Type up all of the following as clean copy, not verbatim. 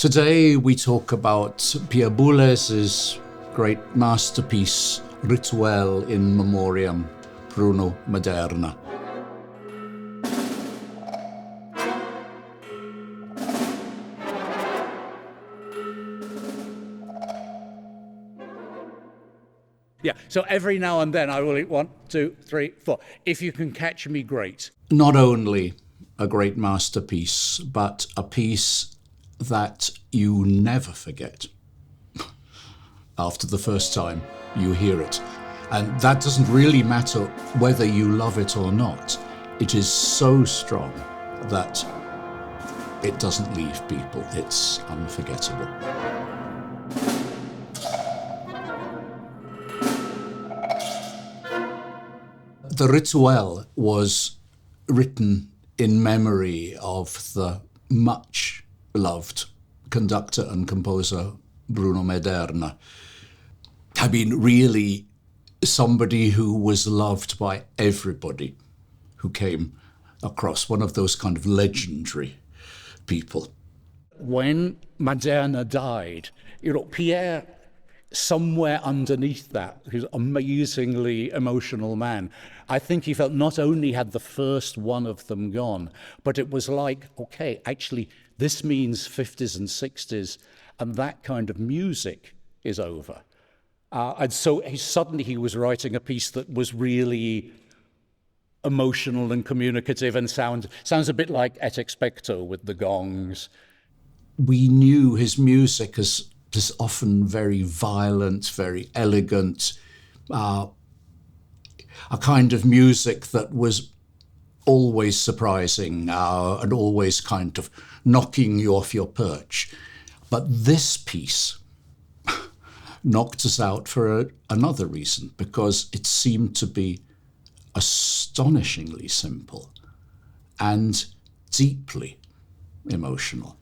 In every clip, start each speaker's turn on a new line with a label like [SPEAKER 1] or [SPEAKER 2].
[SPEAKER 1] Today we talk about Pierre Boulez's great masterpiece, Rituel in Memoriam Bruno Maderna.
[SPEAKER 2] Yeah, so every now and then I will eat 1, 2, 3, 4. If you can catch me, great.
[SPEAKER 1] Not only a great masterpiece, but a piece that you never forget after the first time you hear it. And that doesn't really matter whether you love it or not. It is so strong that it doesn't leave people. It's unforgettable. The Rituel was written in memory of the much loved conductor and composer Bruno Maderna. I mean, really somebody who was loved by everybody who came across, one of those kind of legendary people.
[SPEAKER 2] When Maderna died, Pierre, somewhere underneath that, who's an amazingly emotional man, I think he felt not only had the first one of them gone, but it was like, okay, actually, this means 50s and 60s, and that kind of music is over. And so suddenly he was writing a piece that was really emotional and communicative and sounds a bit like Et Expecto with the gongs.
[SPEAKER 1] We knew his music as often very violent, very elegant, a kind of music that was always surprising and always kind of knocking you off your perch. But this piece knocked us out for another reason, because it seemed to be astonishingly simple and deeply emotional.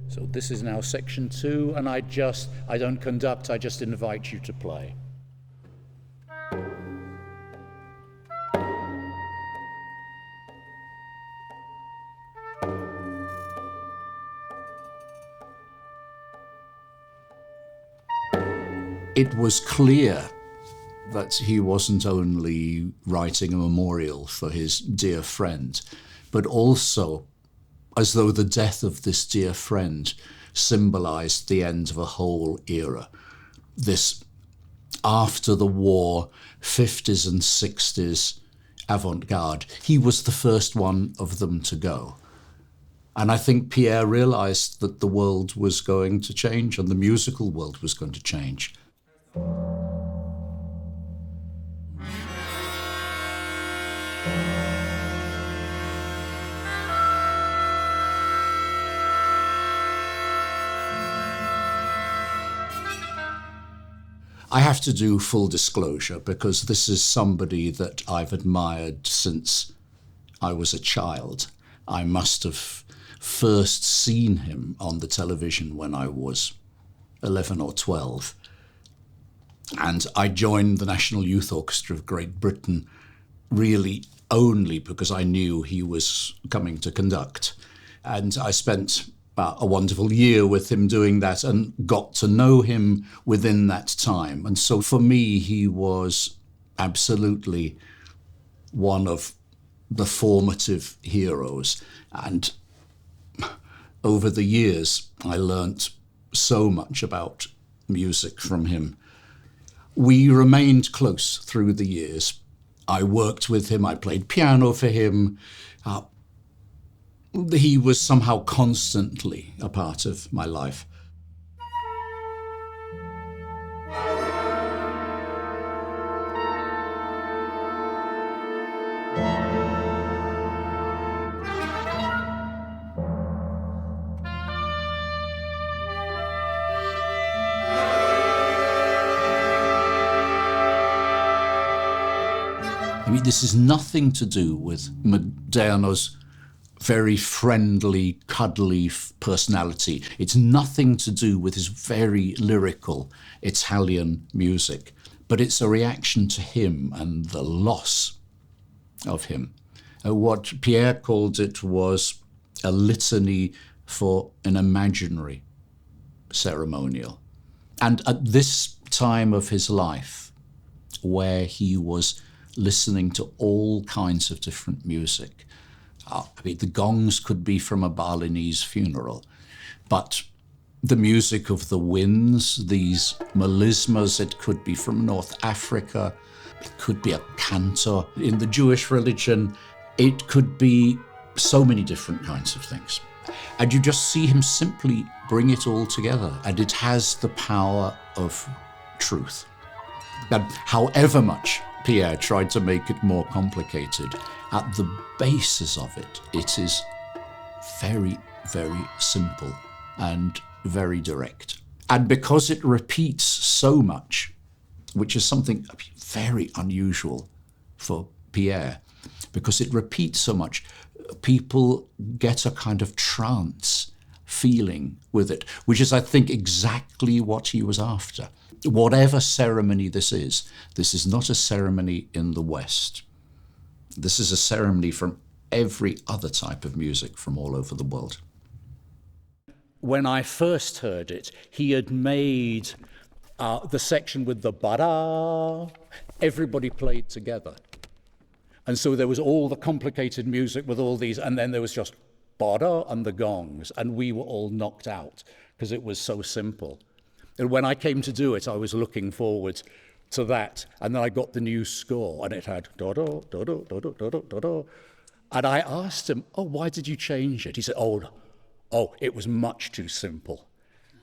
[SPEAKER 2] So this is now section 2, and I don't conduct, I just invite you to play.
[SPEAKER 1] It was clear that he wasn't only writing a memorial for his dear friend, but also as though the death of this dear friend symbolized the end of a whole era. This after the war, 50s and 60s avant-garde. He was the first one of them to go. And I think Pierre realized that the world was going to change and the musical world was going to change. I have to do full disclosure because this is somebody that I've admired since I was a child. I must have first seen him on the television when I was 11 or 12. And I joined the National Youth Orchestra of Great Britain really only because I knew he was coming to conduct. And I spent a wonderful year with him doing that and got to know him within that time. And so for me, he was absolutely one of the formative heroes. And over the years, I learnt so much about music from him. We remained close through the years. I worked with him, I played piano for him. He was somehow constantly a part of my life. I mean, this is nothing to do with Maderna's very friendly, cuddly personality. It's nothing to do with his very lyrical Italian music, but it's a reaction to him and the loss of him. What Pierre called it was a litany for an imaginary ceremonial. And at this time of his life, where he was listening to all kinds of different music, the gongs could be from a Balinese funeral, but the music of the winds, these melismas, it could be from North Africa, it could be a cantor. In the Jewish religion, it could be so many different kinds of things. And you just see him simply bring it all together, and it has the power of truth. And however much Pierre tried to make it more complicated, at the basis of it, it is very, very simple and very direct. And because it repeats so much, which is something very unusual for Pierre, because it repeats so much, people get a kind of trance feeling with it, which is, I think, exactly what he was after. Whatever ceremony this is not a ceremony in the West. This is a ceremony from every other type of music from all over the world.
[SPEAKER 2] When I first heard it, he had made the section with the ba-da, everybody played together. And so there was all the complicated music with all these, and then there was just ba-da and the gongs, and we were all knocked out because it was so simple. And when I came to do it, I was looking forward to that, and then I got the new score, and it had do-do, do-do, do-do, do-do, do-do. And I asked him, why did you change it? He said, it was much too simple.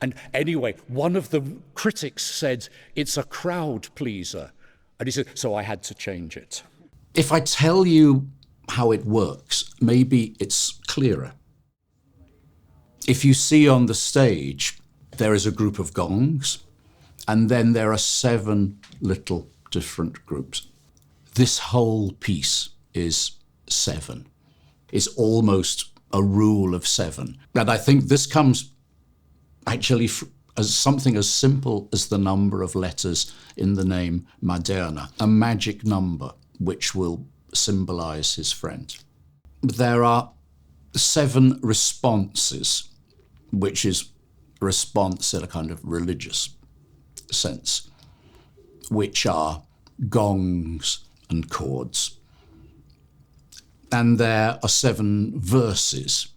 [SPEAKER 2] And anyway, one of the critics said, it's a crowd pleaser. And he said, so I had to change it.
[SPEAKER 1] If I tell you how it works, maybe it's clearer. If you see on the stage, there is a group of gongs, and then there are 7 little different groups. This whole piece is 7. It's almost a rule of 7. And I think this comes actually as something as simple as the number of letters in the name Maderna, a magic number which will symbolize his friend. There are 7 responses, which is response in a kind of religious sense, which are gongs and chords. And there are 7 verses,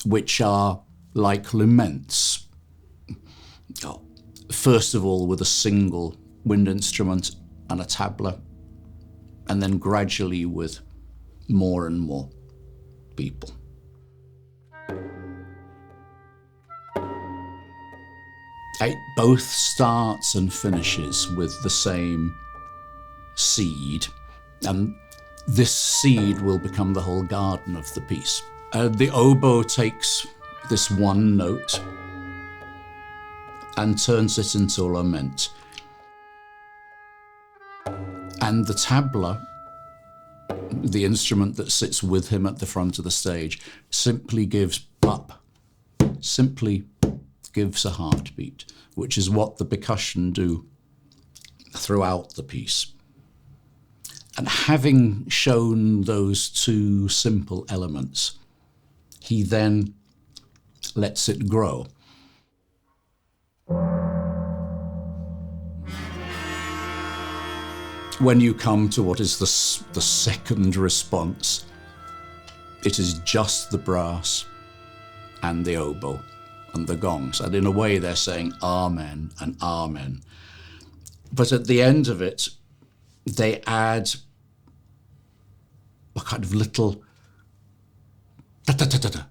[SPEAKER 1] which are like laments. First of all, with a single wind instrument and a tabla, and then gradually with more and more people. It both starts and finishes with the same seed, and this seed will become the whole garden of the piece. The oboe takes this one note and turns it into a lament. And the tabla, the instrument that sits with him at the front of the stage, simply gives a heartbeat, which is what the percussion do throughout the piece. And having shown those 2 simple elements, he then lets it grow. When you come to what is the second response, it is just the brass and the oboe and the gongs. And in a way, they're saying Amen and Amen. But at the end of it, they add a kind of little da-da-da-da-da,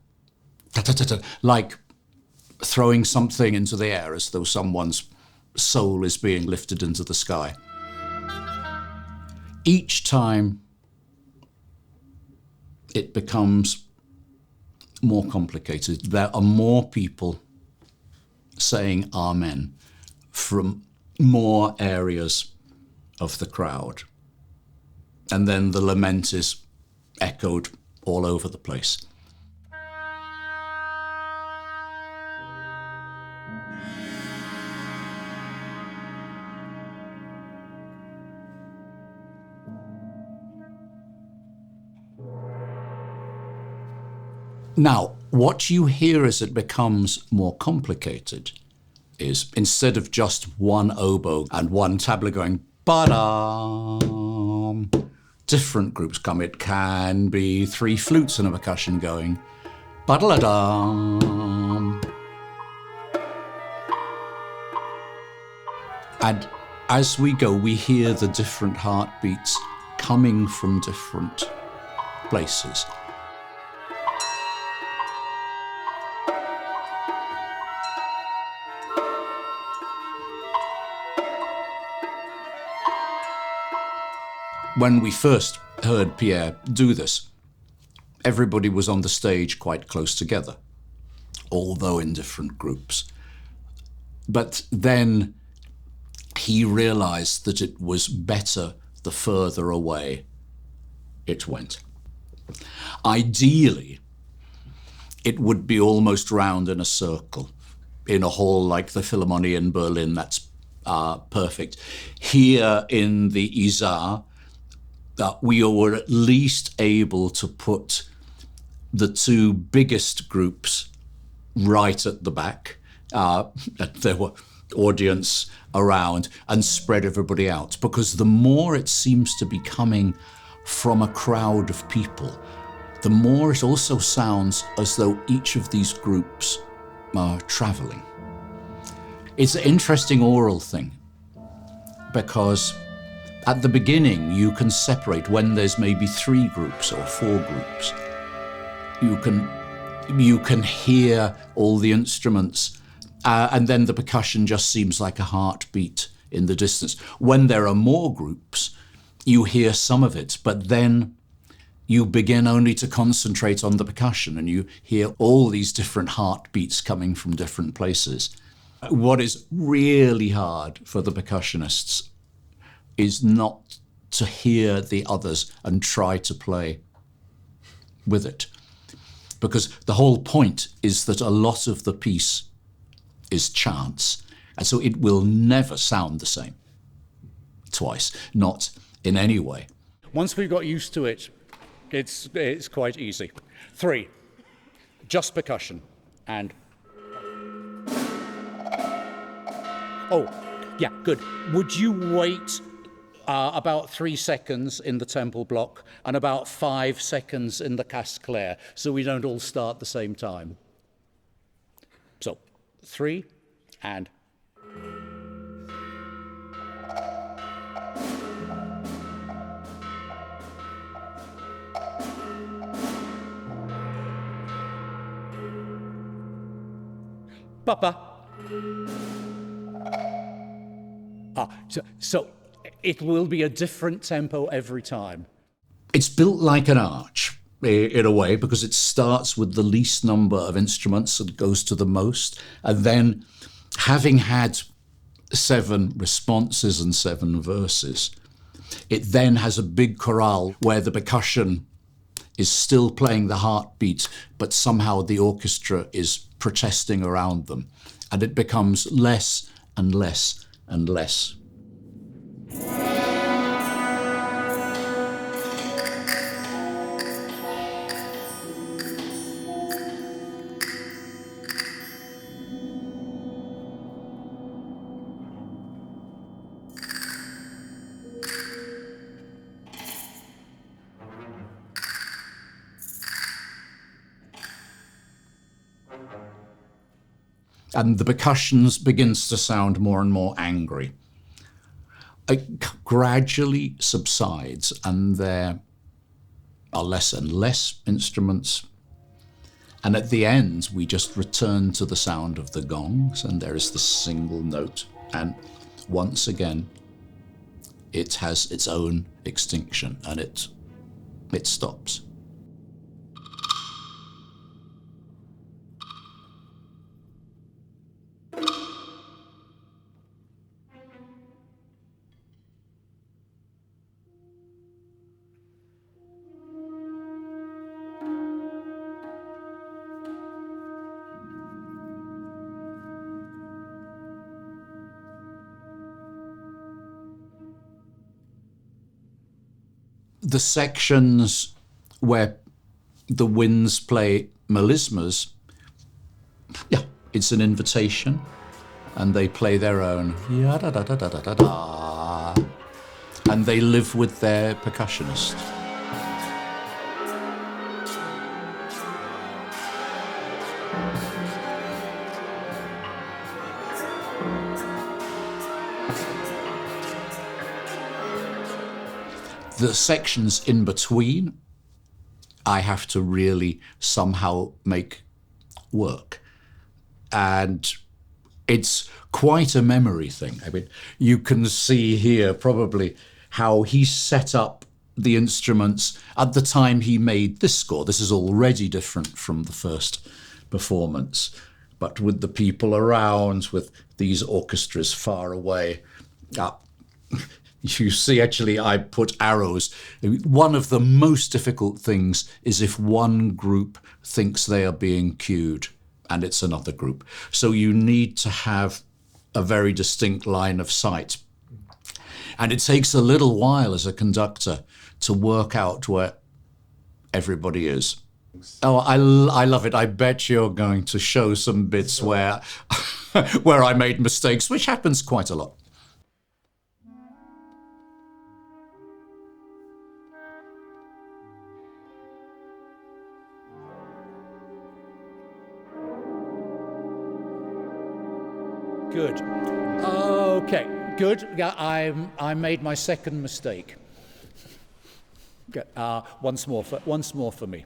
[SPEAKER 1] da-da-da-da, like throwing something into the air as though someone's soul is being lifted into the sky. Each time it becomes more complicated. There are more people saying Amen from more areas of the crowd. And then the lament is echoed all over the place. Now, what you hear as it becomes more complicated is instead of just one oboe and one tabla going ba-dum, different groups come. It can be three flutes and a percussion going ba-da-da-dum. And as we go, we hear the different heartbeats coming from different places. When we first heard Pierre do this, everybody was on the stage quite close together, although in different groups. But then he realized that it was better the further away it went. Ideally, it would be almost round in a circle. In a hall like the Philharmonie in Berlin, that's perfect. Here in the Isar, we were at least able to put the two biggest groups right at the back. There were audience around and spread everybody out, because the more it seems to be coming from a crowd of people, the more it also sounds as though each of these groups are traveling. It's an interesting oral thing, because at the beginning you can separate when there's maybe 3 groups or 4 groups. You can hear all the instruments, and then the percussion just seems like a heartbeat in the distance. When there are more groups, you hear some of it, but then you begin only to concentrate on the percussion and you hear all these different heartbeats coming from different places. What is really hard for the percussionists is not to hear the others and try to play with it. Because the whole point is that a lot of the piece is chance. And so it will never sound the same twice, not in any way.
[SPEAKER 2] Once we've got used to it, it's quite easy. 3, just percussion. And oh, yeah, good. Would you wait about 3 seconds in the temple block and about 5 seconds in the casse claire, so we don't all start at the same time? So, 3 and... Papa. So it will be a different tempo every time.
[SPEAKER 1] It's built like an arch in a way, because it starts with the least number of instruments and goes to the most. And then, having had 7 responses and 7 verses, it then has a big chorale where the percussion is still playing the heartbeat, but somehow the orchestra is protesting around them. And it becomes less and less and less. And the percussion begins to sound more and more angry. It gradually subsides, and there are less and less instruments. And at the end, we just return to the sound of the gongs, and there is the single note. And once again, it has its own extinction, and it stops. The sections where the winds play melismas, yeah, it's an invitation, and they play their own ya-da-da-da-da-da-da, and they live with their percussionist. The sections in between, I have to really somehow make work. And it's quite a memory thing. I mean, you can see here probably how he set up the instruments at the time he made this score. This is already different from the first performance, but with the people around, with these orchestras far away. You see, actually, I put arrows. One of the most difficult things is if one group thinks they are being cued and it's another group. So you need to have a very distinct line of sight. And it takes a little while as a conductor to work out where everybody is. Oh, I love it. I bet you're going to show some bits where, where I made mistakes, which happens quite a lot.
[SPEAKER 2] Good. Okay, good. Yeah, I made my second mistake. Once more for me.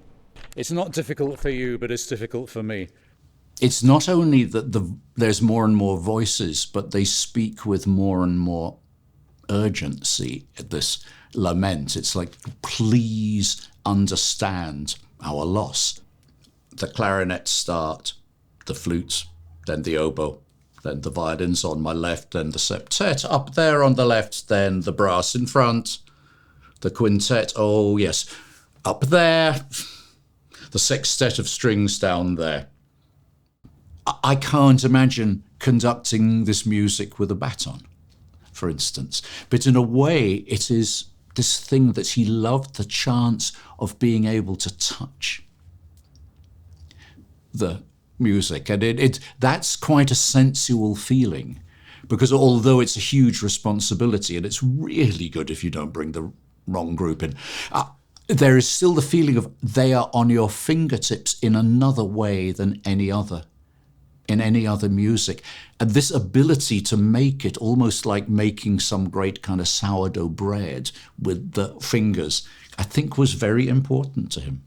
[SPEAKER 2] It's not difficult for you, but it's difficult for me.
[SPEAKER 1] It's not only that there's more and more voices, but they speak with more and more urgency at this lament. It's like, please understand our loss. The clarinets start, the flutes, then the oboe, then the violins on my left, then the septet up there on the left, then the brass in front, the quintet, oh yes, up there, the sextet of strings down there. I can't imagine conducting this music with a baton, for instance. But in a way, it is this thing that he loved, the chance of being able to touch the music. And that's quite a sensual feeling, because although it's a huge responsibility, and it's really good if you don't bring the wrong group in, there is still the feeling of they are on your fingertips in another way than in any other music. And this ability to make it almost like making some great kind of sourdough bread with the fingers, I think was very important to him.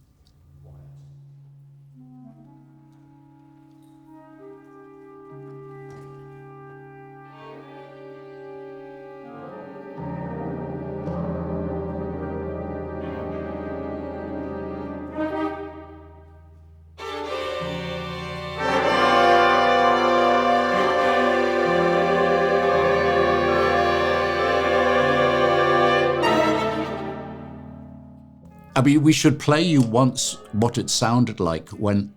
[SPEAKER 1] I mean, we should play you once what it sounded like when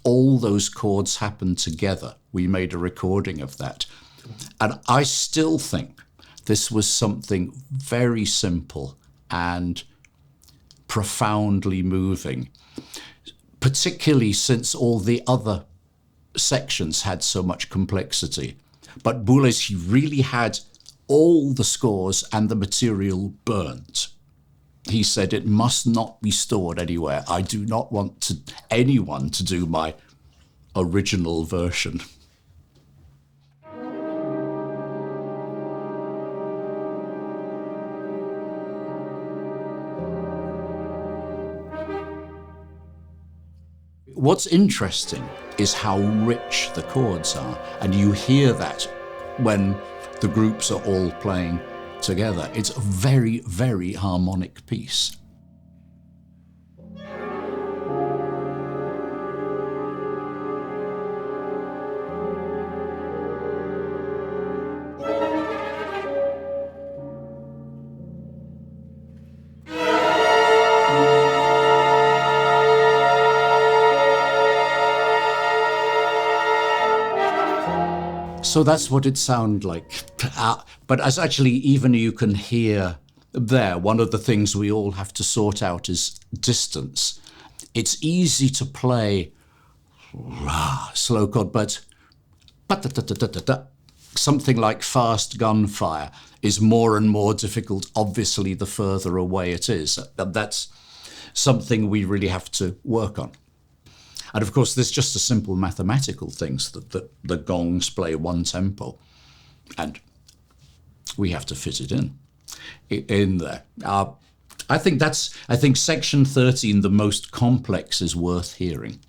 [SPEAKER 1] all those chords happened together. We made a recording of that. And I still think this was something very simple and profoundly moving, particularly since all the other sections had so much complexity. But Boulez, he really had all the scores and the material burnt. He said, it must not be stored anywhere. I do not want anyone to do my original version. What's interesting is how rich the chords are, and you hear that when the groups are all playing together. It's a very, very harmonic piece. So that's what it sounded like. But as actually even you can hear there, one of the things we all have to sort out is distance. it's easy to play slow chord, but something like fast gunfire is more and more difficult, obviously, the further away it is. And that's something we really have to work on. And of course, there's just a simple mathematical things that the gongs play one tempo, and we have to fit it in there. I think section 13, the most complex, is worth hearing.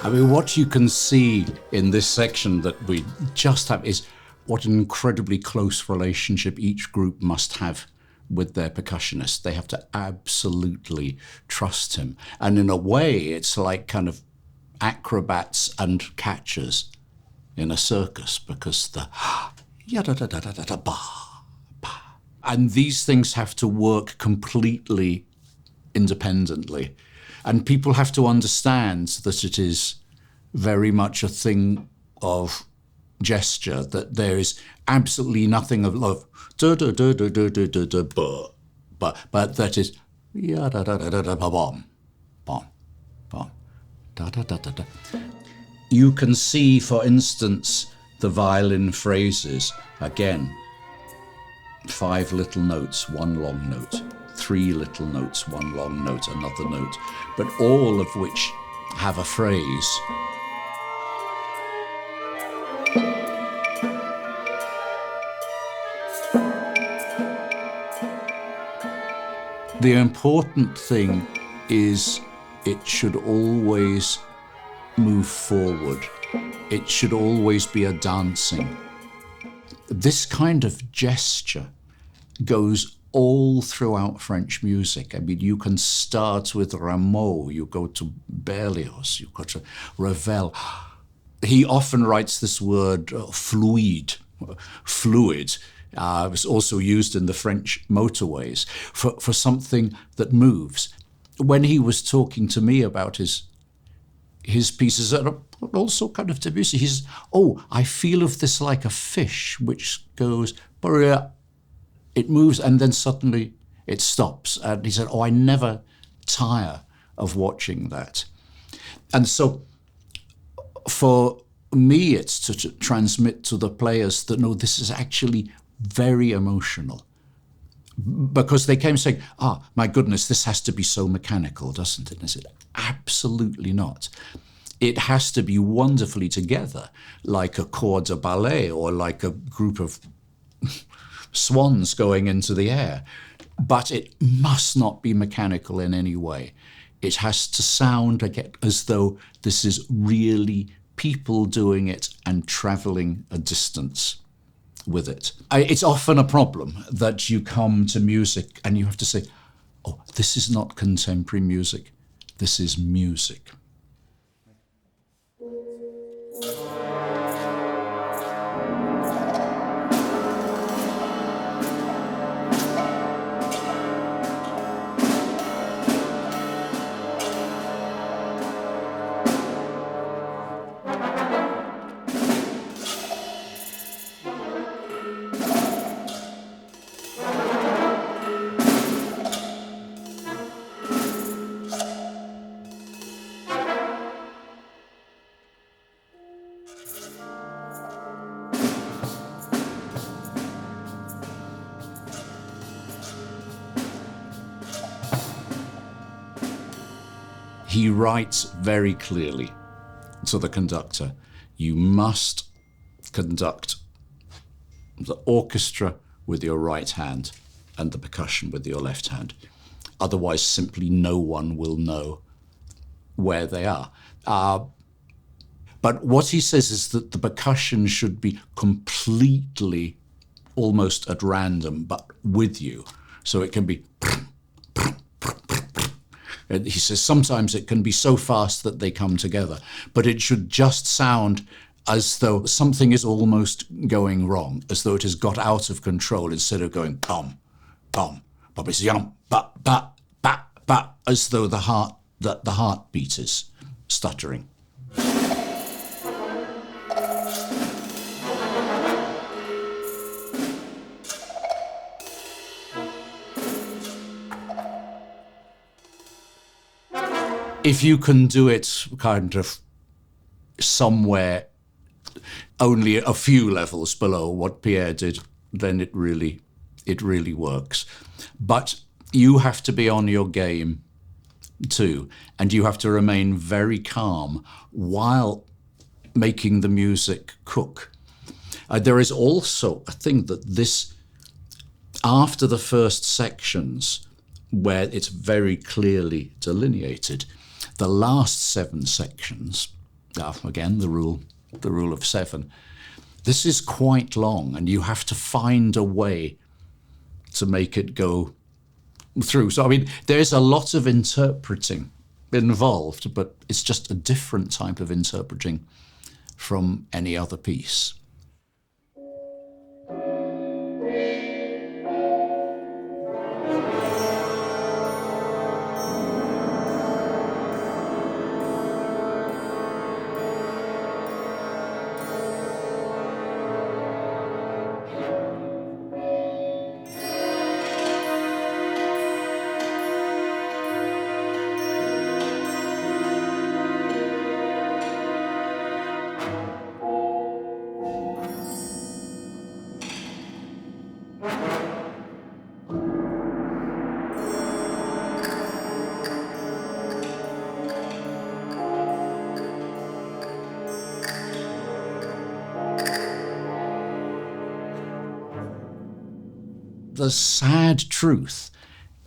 [SPEAKER 1] I mean, what you can see in this section that we just have is what an incredibly close relationship each group must have with their percussionist. They have to absolutely trust him. And in a way, it's like kind of acrobats and catchers in a circus, because the and these things have to work completely independently. And people have to understand that it is very much a thing of gesture, that there is absolutely nothing of love, but that is bom, bom, bom, da da da da da. You can see, for instance, the violin phrases again. 5 little notes, 1 long note. 3 little notes, 1 long note, another note, but all of which have a phrase. The important thing is it should always move forward. It should always be a dancing. This kind of gesture goes all throughout French music. I mean, you can start with Rameau, you go to Berlioz, you go to Ravel. He often writes this word fluide. It was also used in the French motorways for something that moves. When he was talking to me about his pieces, and also kind of Debussy, he says, "Oh, I feel of this like a fish which goes, it moves and then suddenly it stops." And he said, "Oh, I never tire of watching that." And so for me, it's to transmit to the players that, no, this is actually very emotional. Because they came saying, my goodness, this has to be so mechanical, doesn't it? And I said, absolutely not. It has to be wonderfully together, like a corps de ballet or like a group of swans going into the air. But it must not be mechanical in any way. It has to sound again as though this is really people doing it and traveling a distance. with it. It's often a problem that you come to music and you have to say, oh, this is not contemporary music, this is music. He writes very clearly to the conductor, you must conduct the orchestra with your right hand and the percussion with your left hand. Otherwise, simply no one will know where they are. But what he says is that the percussion should be completely, almost at random, but with you. So it can be... And he says sometimes it can be so fast that they come together, but it should just sound as though something is almost going wrong, as though it has got out of control instead of going bum, bum, ba, ba, ba, ba, as though the heartbeat is stuttering. If you can do it kind of somewhere only a few levels below what Pierre did, then it really works. But you have to be on your game too, and you have to remain very calm while making the music cook. There is also a thing that this, after the first sections, where it's very clearly delineated, the last 7 sections, again, the rule of 7, this is quite long, and you have to find a way to make it go through. So, I mean, there's a lot of interpreting involved, but it's just a different type of interpreting from any other piece. The sad truth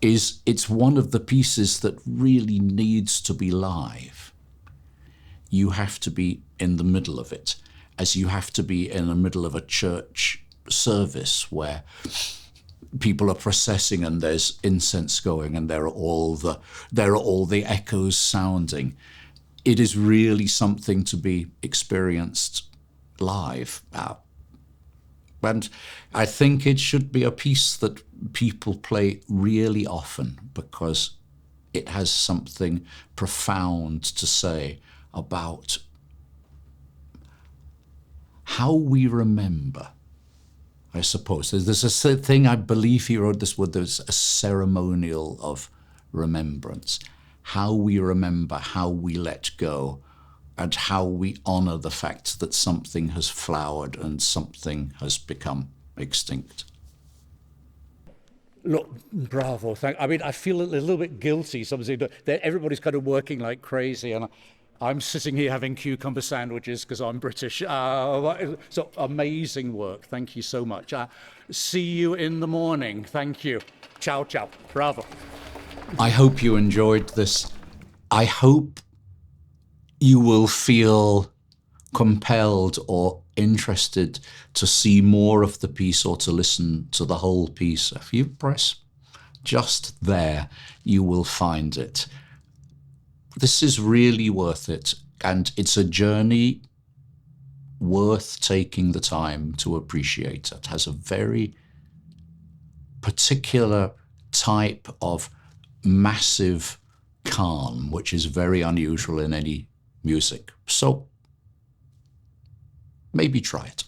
[SPEAKER 1] is it's one of the pieces that really needs to be live. You have to be in the middle of it, as you have to be in the middle of a church service where people are processing and there's incense going and there are all the echoes sounding. It is really something to be experienced live. And I think it should be a piece that people play really often because it has something profound to say about how we remember, I suppose. There's a thing, I believe he wrote this word, there's a ceremonial of remembrance. How we remember, how we let go, and how we honor the fact that something has flowered and something has become extinct.
[SPEAKER 2] Look, bravo. I mean, I feel a little bit guilty. Everybody's kind of working like crazy, and I'm sitting here having cucumber sandwiches because I'm British. So amazing work. Thank you so much. See you in the morning. Thank you. Ciao, ciao. Bravo.
[SPEAKER 1] I hope you enjoyed this. I hope you will feel compelled or interested to see more of the piece or to listen to the whole piece, if you press just there, you will find it. This is really worth it, and it's a journey worth taking the time to appreciate. It has a very particular type of massive calm, which is very unusual in any music. So maybe try it.